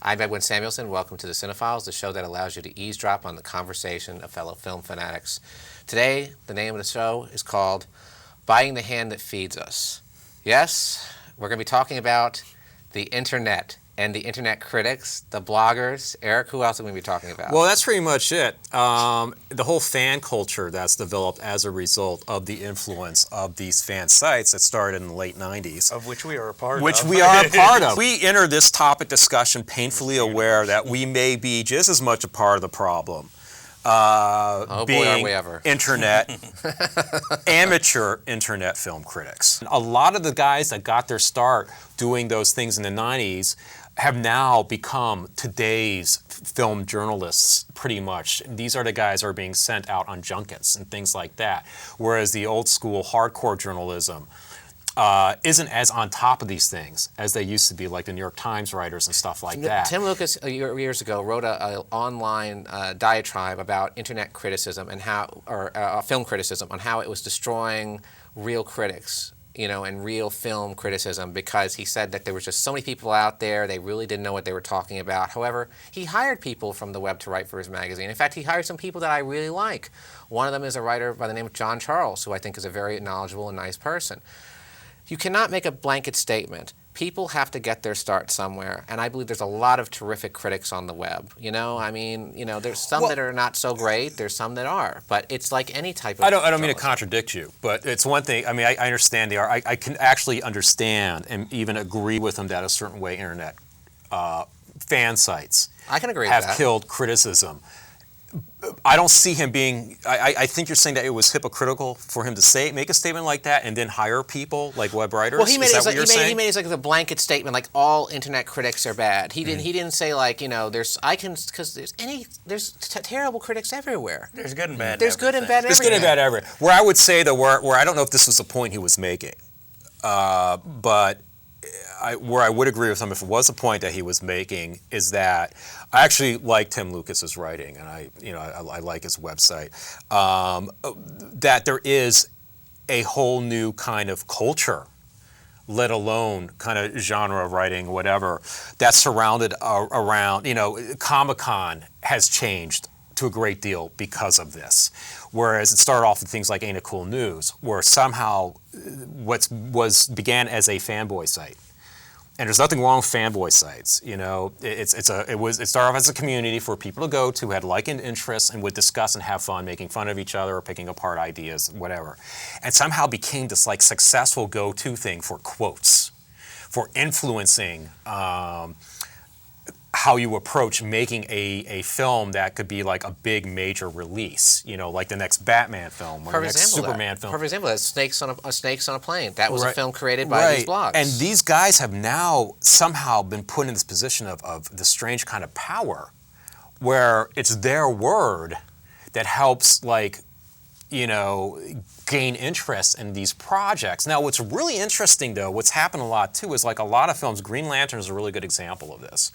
I'm Edwin Samuelson. Welcome to the CineFiles, the show that allows you to eavesdrop on the conversation of fellow film fanatics. Today, the name of the show is called Biting the Hand That Feeds Us. Yes, we're going to be talking about the internet and the internet critics, the bloggers. Eric, who else are we going to be talking about? Well, that's pretty much it. The whole fan culture that's developed as a result of the influence of these fan sites that started in the late 90s. Of which we are a part of. Which we are a part of. We enter this topic discussion painfully aware that we may be just as much a part of the problem. Oh being boy, are we ever. Amateur internet film critics. A lot of the guys that got their start doing those things in the 90s have now become today's film journalists, pretty much. These are the guys who are being sent out on junkets and things like that. Whereas the old school hardcore journalism isn't as on top of these things as they used to be, like the New York Times writers and stuff like that. Tim Lucas, years ago, wrote an online diatribe about internet criticism and film criticism, on how it was destroying real critics, and real film criticism, because he said that there was just so many people out there, they really didn't know what they were talking about. However, he hired people from the web to write for his magazine. In fact, he hired some people that I really like. One of them is a writer by the name of John Charles, who I think is a very knowledgeable and nice person. You cannot make a blanket statement. People have to get their start somewhere, and I believe there's a lot of terrific critics on the web. There's some that are not so great, there's some that are, but it's like any type of I don't mean to contradict you, but it's one thing. I mean, I understand I can actually understand and even agree with them that a certain way internet fan sites I can agree have with that. killed criticism. I don't see him being. I think you're saying that it was hypocritical for him to make a statement like that and then hire people like web writers. Well, he made saying? He made it like the blanket statement, like all internet critics are bad. He didn't say like there's terrible critics everywhere. There's good and bad. There's good and bad. There's good and bad everywhere. Where I would say though, where I don't know if this was the point he was making, but. Where I would agree with him if it was a point that he was making is that I actually like Tim Lucas's writing, and I like his website. That there is a whole new kind of culture, let alone kind of genre of writing, whatever, that's surrounded around. Comic-Con has changed to a great deal because of this. Whereas it started off with things like Ain't It Cool News, where somehow began as a fanboy site. And there's nothing wrong with fanboy sites, It started off as a community for people to go to who had like interests and would discuss and have fun, making fun of each other or picking apart ideas, whatever. And somehow became this like successful go-to thing for quotes, for influencing how you approach making a film that could be like a big major release, like the next Batman film or the next Superman film. For example, Snakes on a Plane. That was a film created by these blogs. And these guys have now somehow been put in this position of the strange kind of power where it's their word that helps gain interest in these projects. Now, what's really interesting, though, what's happened a lot, too, is like a lot of films, Green Lantern is a really good example of this.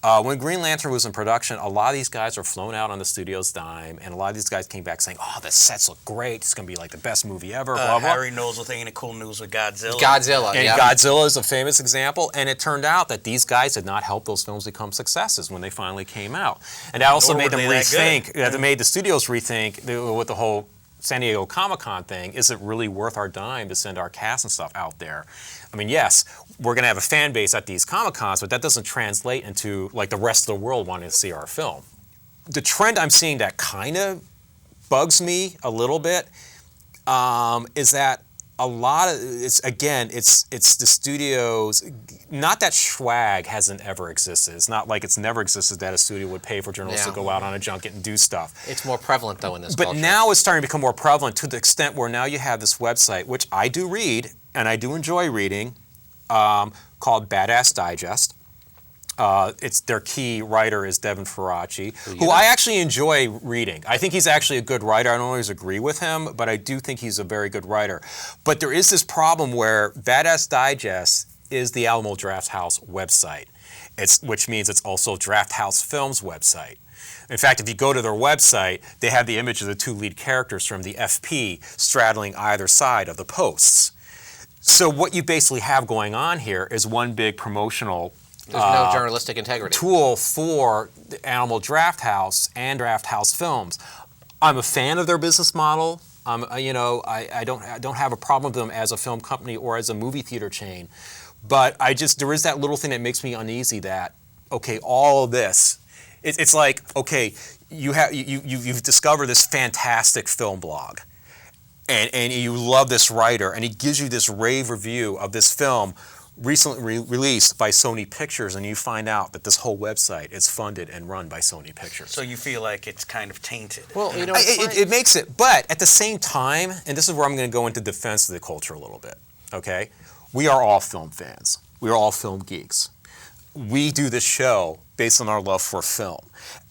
When Green Lantern was in production, a lot of these guys were flown out on the studio's dime, and a lot of these guys came back saying, oh, the sets look great, it's going to be like the best movie ever, blah, blah. Harry Knowles with Ain't It Cool News with Godzilla. And Godzilla is a famous example, and it turned out that these guys did not help those films become successes when they finally came out. And that also made them rethink, that made the studios rethink with the whole San Diego Comic-Con thing, is it really worth our dime to send our cast and stuff out there? I mean, yes, we're going to have a fan base at these Comic-Cons, but that doesn't translate into like the rest of the world wanting to see our film. The trend I'm seeing that kind of bugs me a little bit is that a lot of it's the studios. Not that swag hasn't ever existed. It's not like it's never existed that a studio would pay for journalists to go out on a junket and do stuff. It's more prevalent though in this culture. But now it's starting to become more prevalent to the extent where now you have this website, which I do read and I do enjoy reading, called Badass Digest. It's their key writer is Devin Faraci, who I actually enjoy reading. I think he's actually a good writer. I don't always agree with him, but I do think he's a very good writer. But there is this problem where Badass Digest is the Alamo Drafthouse website, which means it's also Drafthouse Films' website. In fact, if you go to their website, they have the image of the two lead characters from the FP straddling either side of the posts. So what you basically have going on here is one big promotional There's no journalistic integrity. Tool for the Animal Draft House and Draft House Films. I'm a fan of their business model. I don't have a problem with them as a film company or as a movie theater chain, but there is that little thing that makes me uneasy. That all of this, it's like you've discovered this fantastic film blog, and you love this writer, and he gives you this rave review of this film recently released by Sony Pictures, and you find out that this whole website is funded and run by Sony Pictures. So you feel like it's kind of tainted. Well, it makes it, but at the same time, and this is where I'm going to go into defense of the culture a little bit, okay? We are all film fans. We are all film geeks. We do this show based on our love for film.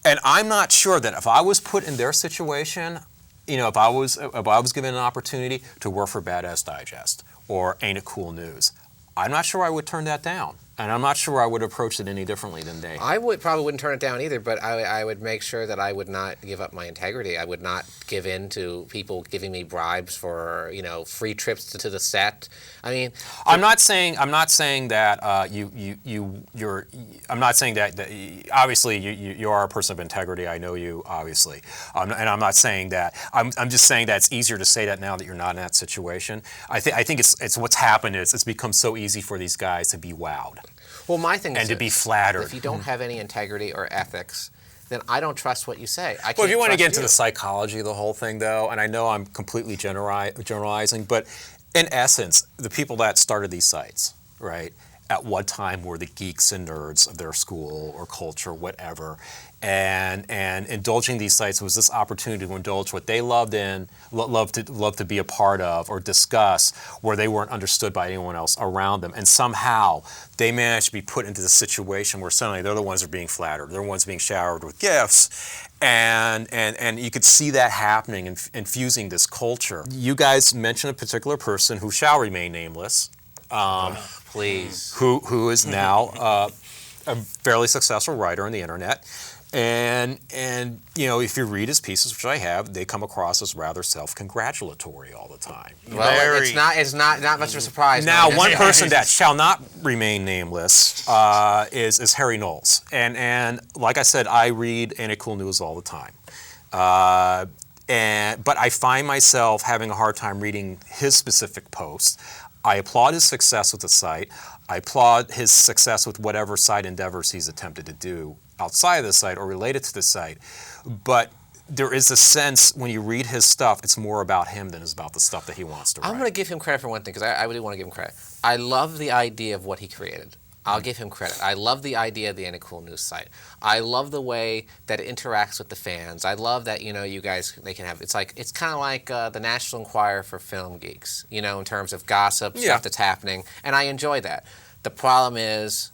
And I'm not sure that if I was put in their situation, if I was given an opportunity to work for Badass Digest or Ain't It Cool News, I'm not sure I would turn that down, and I'm not sure I would approach it any differently than they. I probably wouldn't turn it down either, but I would make sure that I would not give up my integrity. I would not give in to people giving me bribes for free trips to the set. I mean, I'm not saying that I'm not saying that obviously you are a person of integrity. I know you obviously, and I'm not saying that. I'm just saying that it's easier to say that now that you're not in that situation. I think it's what's happened is it's become so easy for these guys to be wowed. Well, my thing is to be flattered. If you don't have any integrity or ethics, then I don't trust what you say. Well, if you want to get into the psychology of the whole thing, though, and I know I'm completely generalizing, but in essence, the people that started these sites, right, at one time were the geeks and nerds of their school or culture, whatever, and indulging these sites was this opportunity to indulge what they loved to be a part of or discuss, where they weren't understood by anyone else around them, and somehow they managed to be put into the situation where suddenly they're the ones that are being flattered, they're the ones being showered with gifts, and you could see that happening and infusing this culture. You guys mentioned a particular person who shall remain nameless. Please. Who is now a fairly successful writer on the internet, and if you read his pieces, which I have, they come across as rather self-congratulatory all the time. Well, it's not much of a surprise. Now, one person that shall not remain nameless is Harry Knowles, and like I said, I read Ain't It Cool News all the time. But I find myself having a hard time reading his specific posts. I applaud his success with the site. I applaud his success with whatever site endeavors he's attempted to do outside of the site or related to the site. But there is a sense when you read his stuff, it's more about him than it's about the stuff that he wants to write. I'm going to give him credit for one thing, because I really want to give him credit. I love the idea of what he created. I'll give him credit. I love the idea of the Ain't It Cool News site. I love the way that it interacts with the fans. I love that, you guys, they can have, it's kind of like the National Enquirer for film geeks, in terms of gossip, stuff that's happening, and I enjoy that. The problem is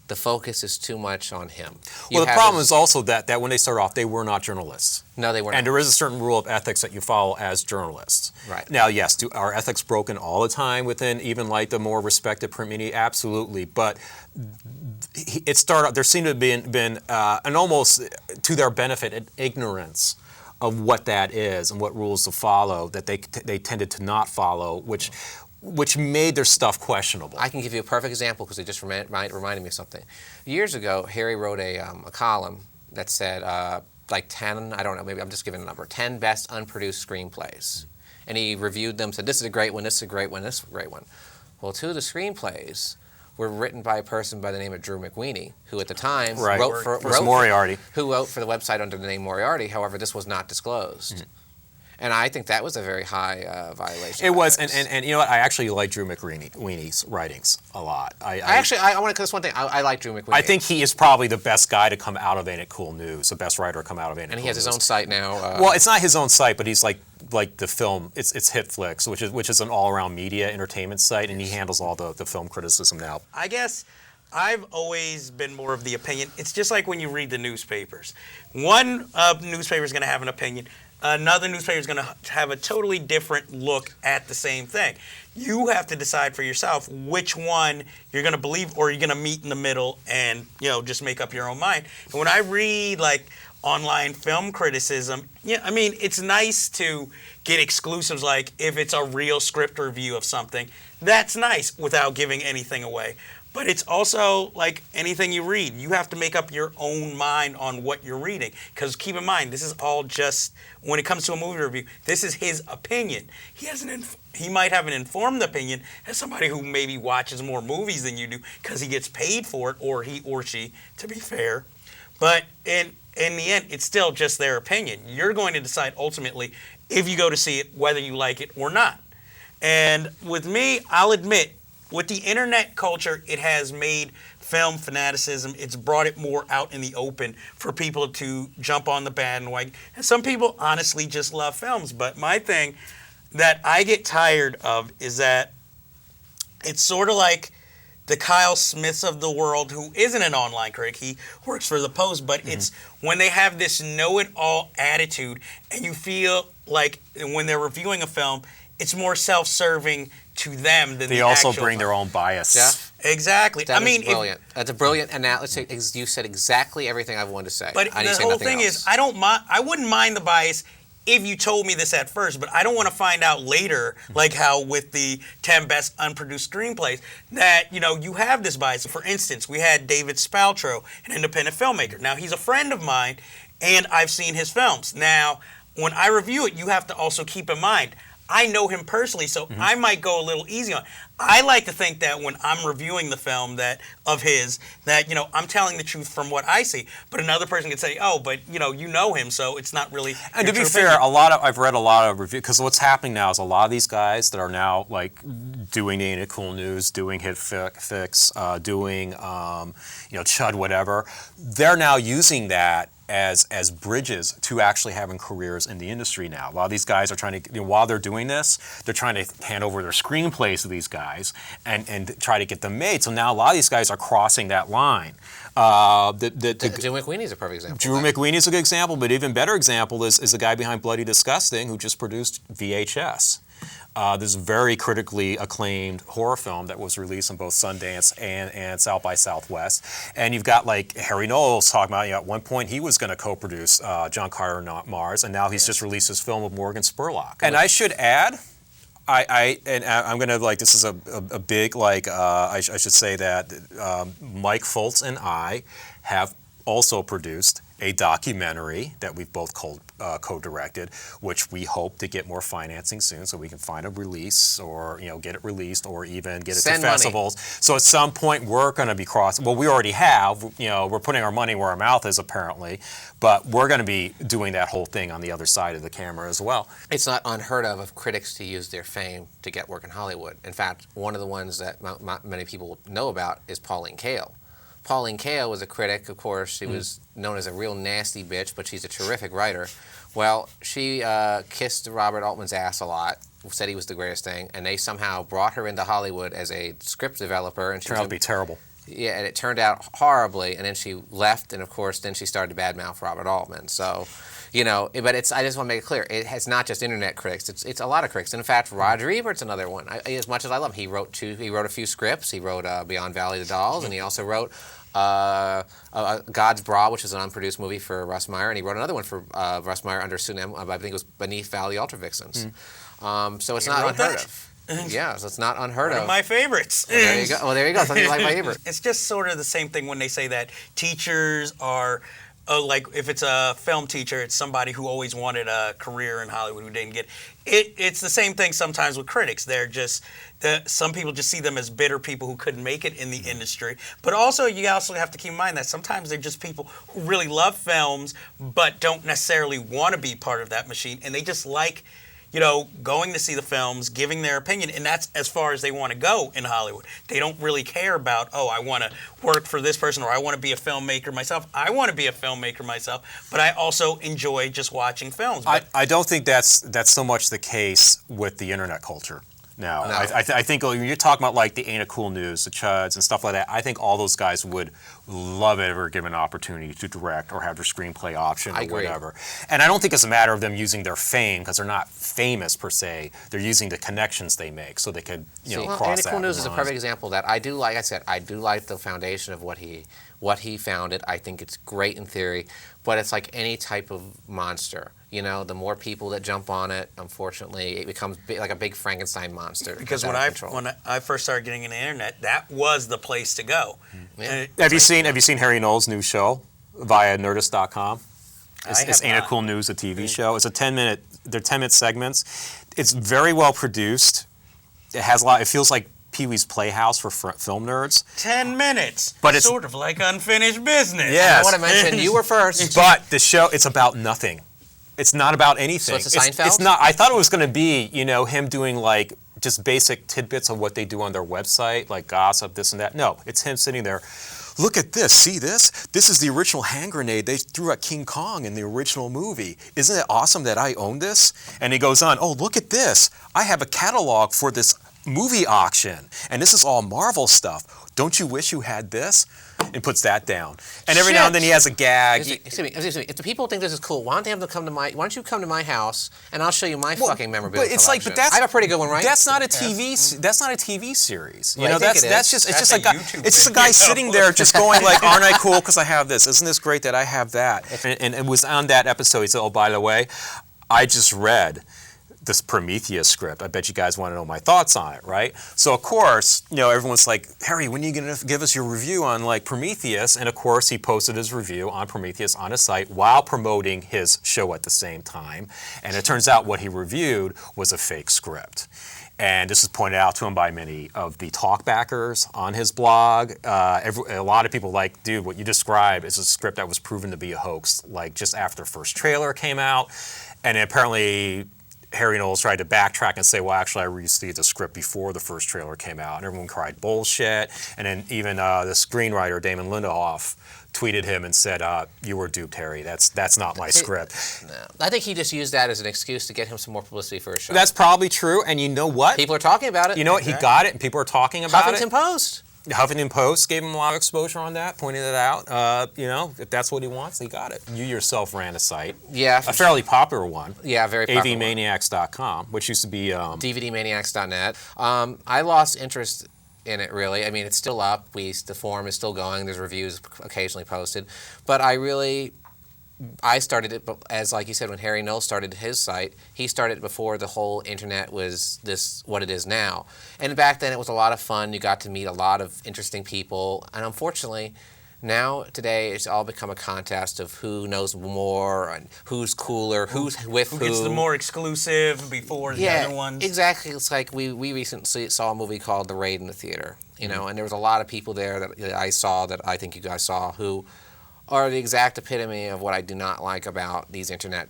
the focus is too much on him. Well, the problem is also that when they started off, they were not journalists. No, they weren't. And there is a certain rule of ethics that you follow as journalists. Right. Now, yes, are ethics broken all the time within even like the more respected print media? Absolutely. But it started. There seemed to have been an almost to their benefit an ignorance of what that is and what rules to follow that they tended to not follow, which made their stuff questionable. I can give you a perfect example because it just reminded me of something. Years ago, Harry wrote a column that said 10, I don't know, maybe I'm just giving a number, 10 best unproduced screenplays. And he reviewed them, said this is a great one, this is a great one, this is a great one. Well, two of the screenplays were written by a person by the name of Drew McWeeny, who at the time wrote for the website under the name Moriarty. However, this was not disclosed. Mm-hmm. And I think that was a very high violation. It was, and you know what? I actually like Drew McWeeny's writings a lot. I want to, because one thing, I like Drew McWeeny. I think he is probably the best guy to come out of Ain't It Cool News, the best writer to come out of Ain't It Cool News. And he has his own site now. Well, it's not his own site, but he's like the film. It's HitFlix, which is an all-around media entertainment site, and he handles all the film criticism now. I guess I've always been more of the opinion. It's just like when you read the newspapers. One newspaper is going to have an opinion. Another newspaper is going to have a totally different look at the same thing. You have to decide for yourself which one you're going to believe, or you're going to meet in the middle and just make up your own mind. And when I read like online film criticism, I mean, it's nice to get exclusives, like if it's a real script review of something, that's nice without giving anything away. But it's also like anything you read. You have to make up your own mind on what you're reading. Because keep in mind, this is all just, when it comes to a movie review, this is his opinion. He might have an informed opinion as somebody who maybe watches more movies than you do because he gets paid for it, or he or she, to be fair. But in the end, it's still just their opinion. You're going to decide ultimately if you go to see it, whether you like it or not. And with me, I'll admit, with the internet culture, it has made film fanaticism, it's brought it more out in the open for people to jump on the bandwagon. And some people honestly just love films. But my thing that I get tired of is that it's sort of like the Kyle Smiths of the world, who isn't an online critic, he works for the Post, but it's when they have this know-it-all attitude, and you feel like when they're reviewing a film, it's more self-serving to them than They the also actual bring film. their own bias. Yeah. Exactly. That I mean, is brilliant. That's a brilliant analysis. You said exactly everything I've wanted to say. but I need to the say whole nothing thing else. is, I wouldn't mind the bias if you told me this at first, but I don't want to find out later, like how with the 10 best unproduced screenplays, that, you have this bias. For instance, we had David Spaltro, an independent filmmaker. Now, he's a friend of mine, and I've seen his films. Now, when I review it, you have to also keep in mind, I know him personally, so I might go a little easy on it. I like to think that when I'm reviewing the film of his, that I'm telling the truth from what I see. But another person could say, "Oh, but you know him, so it's not really." And your to be true fair, opinion." I've read a lot of reviews, because what's happening now is a lot of these guys that are now like doing the Ain't It Cool News, doing Hit Fix, doing Chud whatever, they're now using that as bridges to actually having careers in the industry now. A lot of these guys are trying to, while they're doing this, they're trying to hand over their screenplays to these guys and try to get them made. So now a lot of these guys are crossing that line. Drew McWeeney's a perfect example. Drew McWeeney's a good example, but even better example is the guy behind Bloody Disgusting, who just produced VHS. This very critically acclaimed horror film that was released on both Sundance and South by Southwest. And you've got like Harry Knowles talking about, at one point he was going to co-produce John Carter and Mars, and now he's just released his film with Morgan Spurlock. And I should add, I'm going to, this is a big, I should say that Mike Foltz and I have also produced a documentary that we've both co-directed, which we hope to get more financing soon, so we can find a release, or get it released, or even get it to festivals. So at some point we're going to be crossing. Well, we already have. We're putting our money where our mouth is, apparently, but we're going to be doing that whole thing on the other side of the camera as well. It's not unheard of critics to use their fame to get work in Hollywood. In fact, one of the ones that many people know about is Pauline Kael. Pauline Kael was a critic, of course. She was known as a real nasty bitch, but she's a terrific writer. Well, she kissed Robert Altman's ass a lot, said he was the greatest thing, and they somehow brought her into Hollywood as a script developer. And she turned out to be terrible. Yeah, and it turned out horribly, and then she left, and of course, then she started to badmouth Robert Altman. So, but I just want to make it clear, it's not just internet critics, it's a lot of critics. And in fact, Roger Ebert's another one. As much as I love him, he wrote a few scripts. He wrote Beyond Valley of the Dolls, and he also wrote God's Bra, which is an unproduced movie for Russ Meyer, and he wrote another one for Russ Meyer under pseudonym, I think it was Beneath Valley Ultra Vixens. So it's not unheard of. Yeah, so it's not unheard of. One of my favorites. Well, there you go. Well, there you go. Something like my favorite. It's just sort of the same thing when they say that teachers are, like if it's a film teacher, it's somebody who always wanted a career in Hollywood who didn't get it. It's the same thing sometimes with critics. They're just, some people just see them as bitter people who couldn't make it in the industry. But also, you also have to keep in mind that sometimes they're just people who really love films but don't necessarily want to be part of that machine, and they just like, going to see the films, giving their opinion, and that's as far as they want to go in Hollywood. They don't really care about, I want to work for this person, or I want to be a filmmaker myself. I want to be a filmmaker myself, but I also enjoy just watching films. I don't think that's so much the case with the internet culture. No. I think when you're talking about like the Ain't It Cool News, the Chuds and stuff like that, I think all those guys would love it if ever given an opportunity to direct or have their screenplay option or whatever. And I don't think it's a matter of them using their fame, because they're not famous per se. They're using the connections they make so they could cross that. Ain't It Cool News is a perfect example of that. I do like the foundation of what he founded. I think it's great in theory, but it's like any type of monster. You know, the more people that jump on it, unfortunately, it becomes like a big Frankenstein monster. Because when I first started getting into the internet, that was the place to go. Yeah. Have you seen Harry Knowles' new show via Nerdist.com? It's Ain't It Cool News, a TV show. It's a 10-minute. They're 10-minute segments. It's very well produced. It has a lot. It feels like Pee-wee's Playhouse for film nerds. 10 minutes. But it's sort of like unfinished business. Yes. I want to mention you were first. But the show, it's about nothing. It's not about anything. So it's a CineFiles? It's not. I thought it was going to be, him doing like just basic tidbits of what they do on their website, like gossip, this and that. No, it's him sitting there. Look at this. See this? This is the original hand grenade they threw at King Kong in the original movie. Isn't it awesome that I own this? And he goes on, oh, look at this. I have a catalog for this movie auction, and this is all Marvel stuff. Don't you wish you had this? And puts that down. And every now and then he has a gag. Excuse me. If the people think this is cool, why don't you come to my house and I'll show you my fucking memorabilia But it's like, collection. but I have a pretty good one, right? That's not a TV. That's not a TV series. Well, That's just a guy. YouTube It's just a guy video. sitting there, just going like, "Aren't I cool because I have this? Isn't this great that I have that?" And it was on that episode. He said, "Oh, by the way, I just read this Prometheus script. I bet you guys want to know my thoughts on it, right?" So of course, everyone's like, "Harry, when are you going to give us your review on like Prometheus?" And of course, he posted his review on Prometheus on his site while promoting his show at the same time. And it turns out what he reviewed was a fake script. And this is pointed out to him by many of the talkbackers on his blog. A lot of people like, dude, what you describe is a script that was proven to be a hoax, like just after the first trailer came out. And apparently Harry Knowles tried to backtrack and say, well, actually, I received the script before the first trailer came out. And everyone cried bullshit. And then even the screenwriter, Damon Lindelof, tweeted him and said, you were duped, Harry. That's not my script. No. I think he just used that as an excuse to get him some more publicity for his show. That's probably true. And you know what? People are talking about it. You know what? He got it, and people are talking about it. Huffington Post. Huffington Post gave him a lot of exposure on that, pointed it out. If that's what he wants, he got it. You yourself ran a site. Yeah. A fairly popular one. Yeah, very popular. avmaniacs.com, which used to be... dvdmaniacs.net. I lost interest in it, really. I mean, it's still up. The forum is still going. There's reviews occasionally posted. But I started it, as like you said, when Harry Knowles started his site, he started before the whole internet was what it is now. And back then it was a lot of fun. You got to meet a lot of interesting people. And unfortunately, today, it's all become a contest of who knows more and who's cooler, who's with who. Who gets the more exclusive before the other ones. Exactly. It's like we recently saw a movie called The Raid in the theater, and there was a lot of people there that I saw, that I think you guys saw, who are the exact epitome of what I do not like about these internet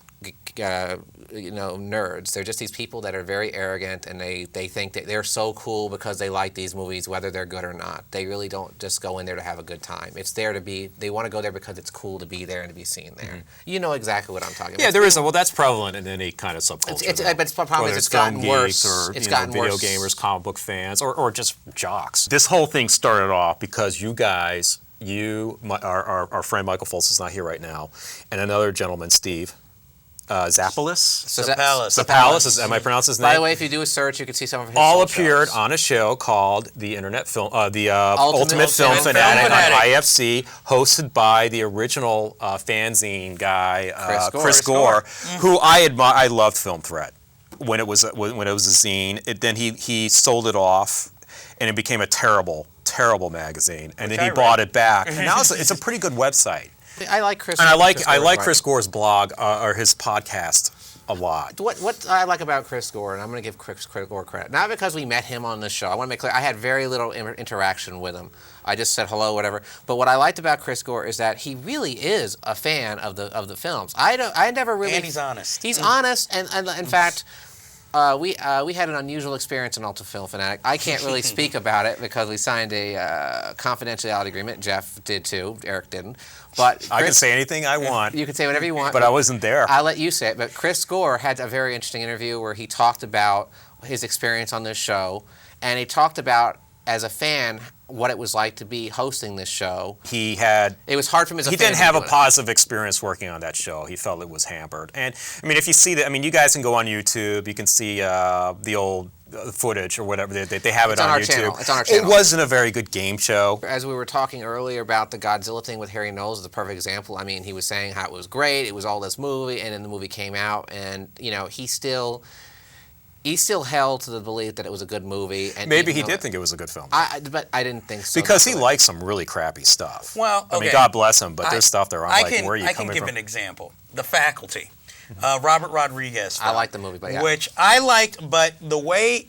nerds. They're just these people that are very arrogant, and they think that they're so cool because they like these movies, whether they're good or not. They really don't just go in there to have a good time. It's there to be, they want to go there because it's cool to be there and to be seen there. Mm-hmm. You know exactly what I'm talking about. Yeah, there is. Well, that's prevalent in any kind of subculture. But the problem is it's gotten worse. Or it's gotten video worse. gamers, comic book fans, or just jocks. This whole thing started off because you guys, our friend Michael Fultz is not here right now, and another gentleman, Steve Zapalis. Am I pronouncing his name? By the way, if you do a search, you can see some of his all old appeared shows. on a show called the Ultimate Film Fanatic on IFC, hosted by the original fanzine guy, Chris Gore, who I admire. I loved Film Threat when it was a zine. Then he sold it off, and it became a terrible magazine. And then he bought it back. And now it's a pretty good website. I like Chris. And I like Chris Gore's blog or his podcast a lot. What I like about Chris Gore, and I'm going to give Chris Gore credit, not because we met him on the show. I want to make clear, I had very little interaction with him. I just said hello, whatever. But what I liked about Chris Gore is that he really is a fan of the films. I never really. And he's honest. He's honest, and in fact. We had an unusual experience in Ultimate Film Fanatic. I can't really speak about it because we signed a confidentiality agreement. Jeff did too. Eric didn't. But Chris, I can say anything I want. You can say whatever you want. But I wasn't there. I'll let you say it. But Chris Gore had a very interesting interview where he talked about his experience on this show, and he talked about as a fan what it was like to be hosting this show. It was hard for him as a fan. He didn't have a positive experience working on that show. He felt it was hampered. And I mean, if you see that, I mean, you guys can go on YouTube. You can see the old footage or whatever. They have it on YouTube. Channel. It's on our channel. It wasn't a very good game show. As we were talking earlier about the Godzilla thing with Harry Knowles is a perfect example. I mean, he was saying how it was great. It was all this movie, and then the movie came out, and he still held to the belief that it was a good movie. And maybe he did think it was a good film. But I didn't think so. Because he likes some really crappy stuff. Well, okay. I mean, God bless him, but there's stuff there. I'm like, where are you coming from? I can give an example. The Faculty. Robert Rodriguez film, I like the movie, but yeah. Which I liked, but the way,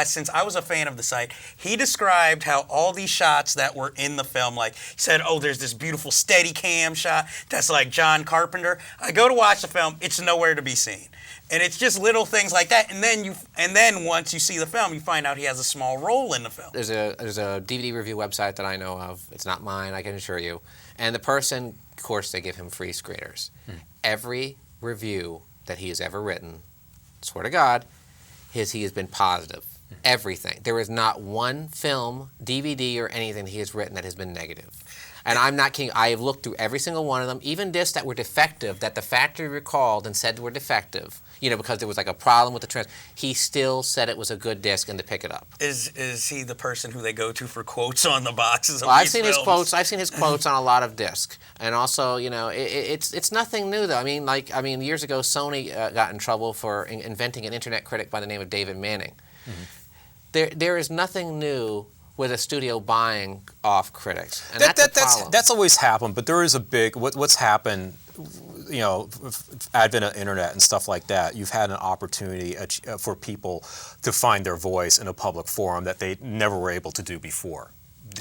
since I was a fan of the site, he described how all these shots that were in the film, like, he said, there's this beautiful steady cam shot that's like John Carpenter. I go to watch the film, it's nowhere to be seen. And it's just little things like that, and then once you see the film, you find out he has a small role in the film. There's a DVD review website that I know of. It's not mine, I can assure you. And the person, of course, they give him free screeners. Every review that he has ever written, swear to God, he has been positive. Everything. There is not one film, DVD, or anything he has written that has been negative. And I'm not kidding. I have looked through every single one of them, even discs that were defective, that the factory recalled and said were defective, because there was like a problem with the trans. He still said it was a good disc and to pick it up. Is he the person who they go to for quotes on the boxes of I've these seen films? his quotes. I've seen his quotes on a lot of discs, and also, it's nothing new though. I mean, years ago, Sony got in trouble for inventing an internet critic by the name of David Manning. There is nothing new with a studio buying off critics, and that's a problem. That's always happened, but there is a big what's happened. Advent of internet and stuff like that, you've had an opportunity for people to find their voice in a public forum that they never were able to do before.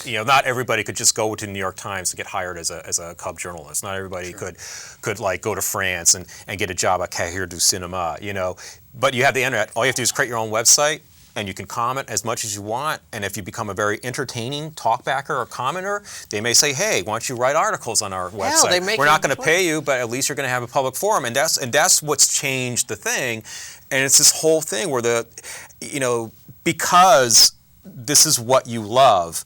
Not everybody could just go to the New York Times to get hired as a cub journalist. Not everybody could like go to France and get a job at Cahiers du Cinéma. But you have the internet. All you have to do is create your own website, and you can comment as much as you want. And if you become a very entertaining talkbacker or commenter, they may say, "Hey, why don't you write articles on our website? We're not going to pay you, but at least you're going to have a public forum." And that's what's changed the thing. And it's this whole thing where because this is what you love,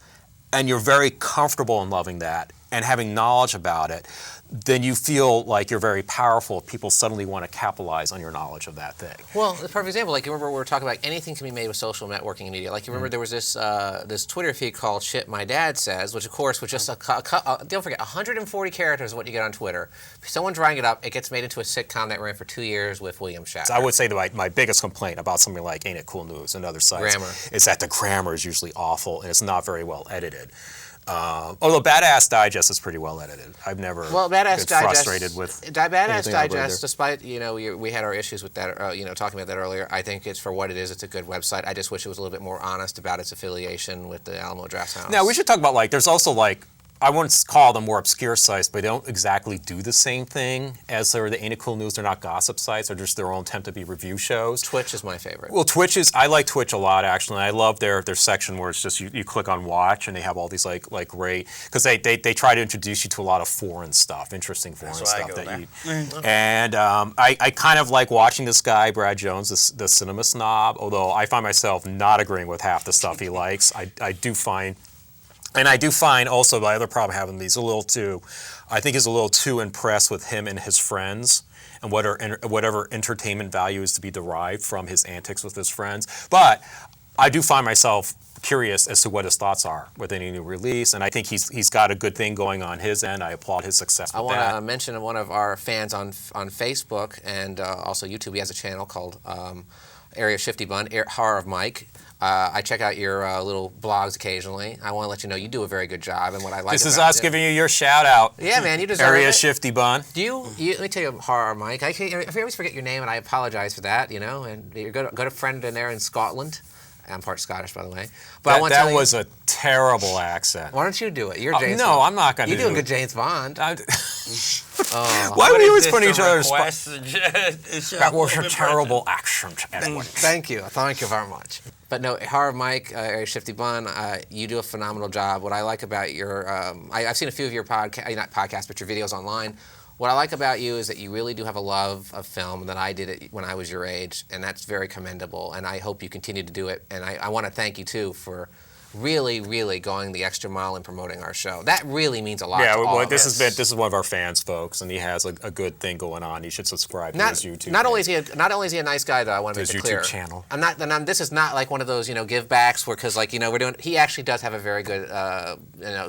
and you're very comfortable in loving that and having knowledge about it, then you feel like you're very powerful. People suddenly want to capitalize on your knowledge of that thing. Well, the perfect example, like, you remember we were talking about anything can be made with social networking and media. Like, you remember there was this Twitter feed called Shit My Dad Says, which, of course, was just don't forget, 140 characters is what you get on Twitter. Someone's writing it up, it gets made into a sitcom that ran for 2 years with William Shatner. So I would say that my biggest complaint about something like Ain't It Cool News and other sites is that the grammar is usually awful and it's not very well edited. Although Badass Digest is pretty well edited. I've never been frustrated with Badass Digest, despite, we had our issues with that, talking about that earlier. I think it's for what it is. It's a good website. I just wish it was a little bit more honest about its affiliation with the Alamo Drafthouse. Now, we should talk about, there's also, I wouldn't call them more obscure sites, but they don't exactly do the same thing as the Ain't It Cool News. They're not gossip sites. They're just their own attempt to be review shows. Twitch is my favorite. Well, I like Twitch a lot, actually. I love their section where it's just you click on watch, and they have all these like great, because they try to introduce you to a lot of foreign stuff, interesting foreign stuff that you. And I kind of like watching this guy, Brad Jones, the cinema snob. Although I find myself not agreeing with half the stuff he likes, I do find also my other problem having these I think he's a little too impressed with him and his friends and whatever entertainment value is to be derived from his antics with his friends. But I do find myself curious as to what his thoughts are with any new release, and I think he's got a good thing going on his end. I applaud his success with that. I want to mention one of our fans on Facebook and also YouTube. He has a channel called Area Shifty Bun, Horror of Mike. I check out your little blogs occasionally. I want to let you know you do a very good job, and what I like. This is us giving you your shout out. Yeah, man, you deserve Area it. Shifty Bun. Let me tell you, Horror Mike. I always forget your name, and I apologize for that. And you're got a friend in there in Scotland. I'm part Scottish, by the way. But that was a terrible accent. Why don't you do it? You're James. No, I'm not going to do it. You're doing good, James Bond. Why do we always put each other's? That was a terrible accent. Thank you very much. But no, Horror Mike, Shifty Bun, you do a phenomenal job. What I like about your, I've seen a few of your not podcasts, but your videos online. What I like about you is that you really do have a love of film, and that I did it when I was your age, and that's very commendable, and I hope you continue to do it. And I want to thank you, too, for really, really going the extra mile in promoting our show. That really means a lot. Yeah, to all well, of this us. is one of our fans, folks, and he has a good thing going on. You should subscribe to his YouTube. Not only is he a nice guy, though. I want to make his it clear. YouTube channel. This is not like one of those give backs where because we're doing. He actually does have a very good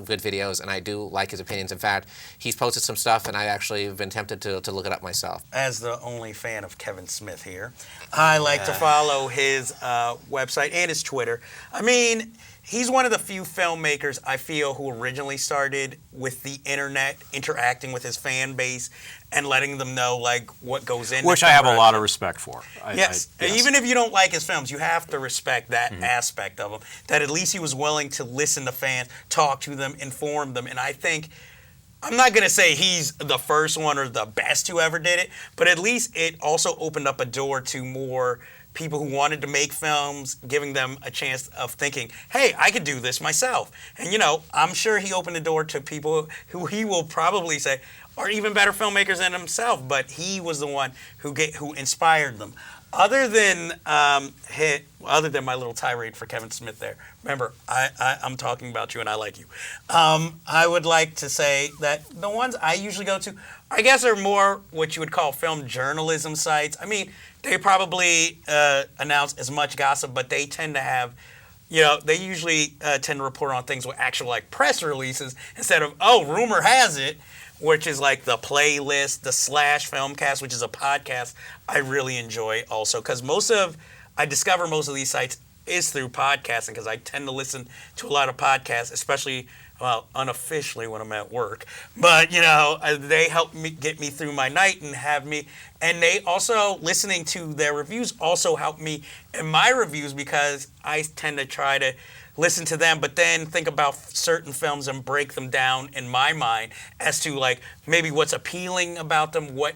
good videos, and I do like his opinions. In fact, he's posted some stuff, and I actually have been tempted to look it up myself. As the only fan of Kevin Smith here, I like to follow his website and his Twitter. I mean, he's one of the few filmmakers I feel who originally started with the internet, interacting with his fan base and letting them know like what goes into. Which I have a lot of respect for. Yes. Even if you don't like his films, you have to respect that aspect of him. That at least he was willing to listen to fans, talk to them, inform them, and I think. I'm not going to say he's the first one or the best who ever did it, but at least it also opened up a door to more people who wanted to make films, giving them a chance of thinking, hey, I could do this myself. And, I'm sure he opened the door to people who he will probably say are even better filmmakers than himself, but he was the one who inspired them. Other than my little tirade for Kevin Smith there, remember, I'm talking about you and I like you. I would like to say that the ones I usually go to, I guess, are more what you would call film journalism sites. I mean, they probably announce as much gossip, but they tend to have, they usually tend to report on things with actual like press releases instead of, rumor has it, which is like the Playlist, the Slash Filmcast, which is a podcast I really enjoy also. Because I discover most of these sites is through podcasting because I tend to listen to a lot of podcasts, especially, unofficially when I'm at work. But, they help me get me through my night and they also, listening to their reviews also help me in my reviews because I tend to try to listen to them, but then think about certain films and break them down in my mind as to like maybe what's appealing about them, what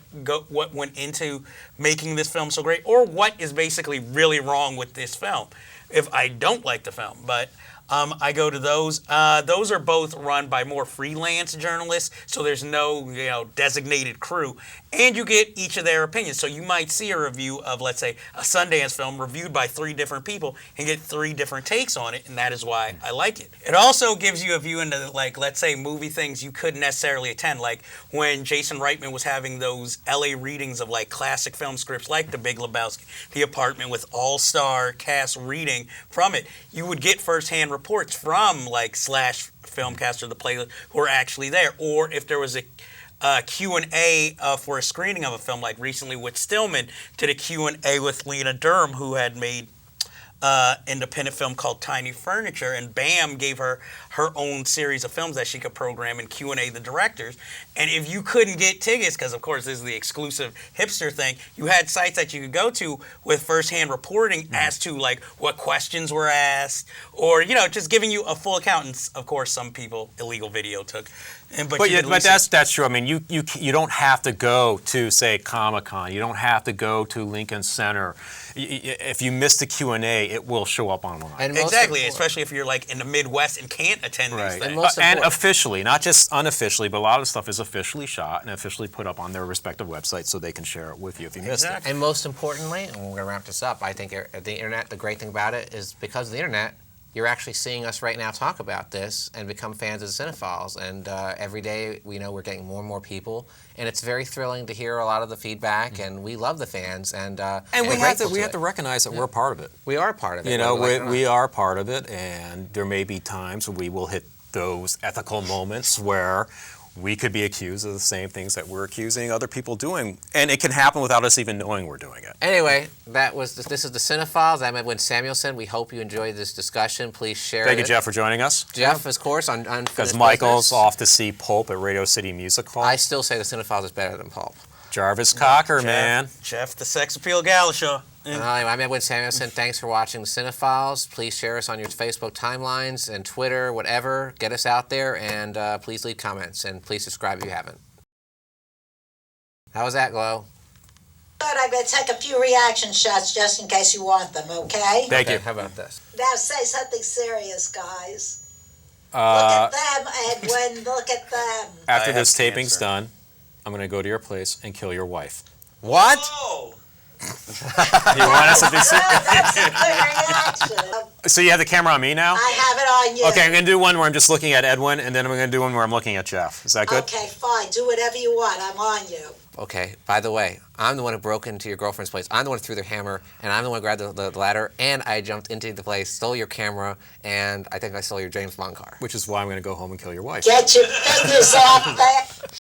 went into making this film so great, or what is basically really wrong with this film if I don't like the film. But I go to those. Those are both run by more freelance journalists, so there's no designated crew, and you get each of their opinions. So you might see a review of, let's say, a Sundance film reviewed by 3 different people and get 3 different takes on it, and that is why I like it. It also gives you a view into, like, let's say, movie things you couldn't necessarily attend, like when Jason Reitman was having those LA readings of like classic film scripts like The Big Lebowski, The Apartment, with all-star cast reading from it. You would get firsthand reports from like Slash Filmcast or the Playlist who are actually there, or if there was a Q&A for a screening of a film, like recently with Stillman did a Q&A with Lena Durham, who had made independent film called Tiny Furniture, and BAM gave her own series of films that she could program and Q&A the directors. And if you couldn't get tickets, because of course this is the exclusive hipster thing, you had sites that you could go to with firsthand reporting as to like what questions were asked, or just giving you a full account. And of course some people illegal video took. But that's true. I mean, you don't have to go to, say, Comic-Con. You don't have to go to Lincoln Center. If you miss the Q&A, it will show up online. And exactly, especially if you're like in the Midwest and can't attend these things. And officially, not just unofficially, but a lot of stuff is officially shot and officially put up on their respective websites so they can share it with you if you missed it. And most importantly, and we're going to wrap this up, I think the internet, the great thing about it is because of the internet, you're actually seeing us right now talk about this and become fans of the CineFiles. And every day, we're getting more and more people, and it's very thrilling to hear a lot of the feedback. And we love the fans, and we have to recognize that we're part of it. We are part of it. We are part of it, and there may be times where we will hit those ethical moments where we could be accused of the same things that we're accusing other people doing, and it can happen without us even knowing we're doing it. Anyway, this is the CineFiles. I'm Edwin Samuelson. We hope you enjoyed this discussion. Please share it. Thank you, Jeff, for joining us. Jeff, of course, on because Michael's off to see Pulp at Radio City Music Hall. I still say the CineFiles is better than Pulp. Jarvis Cocker, man. Jeff, the Sex Appeal Gala Show. I'm Edwin Samuelson. Thanks for watching the CineFiles. Please share us on your Facebook timelines and Twitter, whatever. Get us out there, and please leave comments, and please subscribe if you haven't. How was that, Glow? Good. I'm going to take a few reaction shots just in case you want them, okay? Thank you. How about this? Now say something serious, guys. Look at them, Edwin. Look at them. After this taping's done, I'm going to go to your place and kill your wife. What? Oh! You want us to be serious? That's a good reaction. So you have the camera on me now? I have it on you. Okay, I'm going to do one where I'm just looking at Edwin, and then I'm going to do one where I'm looking at Jeff. Is that good? Okay, fine. Do whatever you want. I'm on you. Okay, by the way, I'm the one who broke into your girlfriend's place. I'm the one who threw their hammer, and I'm the one who grabbed the ladder, and I jumped into the place, stole your camera, and I think I stole your James Bond car. Which is why I'm going to go home and kill your wife. Get your fingers off that.